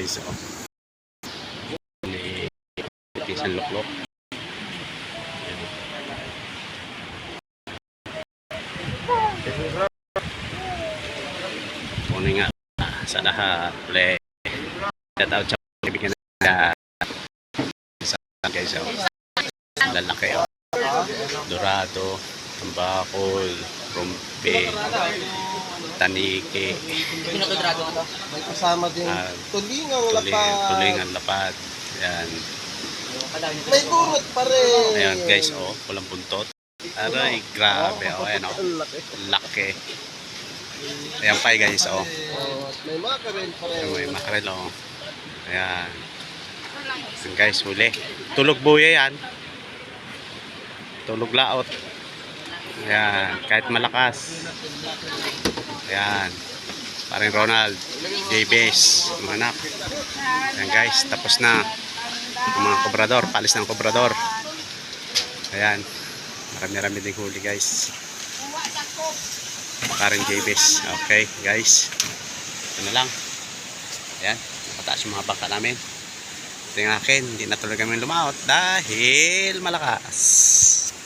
guys, oh. Isang luklok. Kunin nga sa lahat. Play. Shout out sa kaibigan na sa guys, oh. Lalaki, oh. Dorado, tambakol, rumpe, tanike. Pinakodrado ito. May kasama din tulingang lapad. Tulingang lapad. Yan. May burot pa rin. Ayan guys, oh, walang buntot. Aray, grabe, oh, ayan, oh. Laki. Ayan pa guys, oh. May makarel pa rin. May makarel, oh. Ayan. Ayan guys, huli. Tulog buya yan. Tulog laot. Ayan, kahit malakas. Ayan. Paring Ronald, J-Base, mga anak. Ayan guys, tapos na ang mga kobrador, palis ng kobrador. Ayan, marami-rami din huli guys. Paring J-Base. Okay guys, ito na lang. Ayan, nakataas yung mga baka namin. Ito yung akin, hindi na tuloy kami lumaot dahil malakas.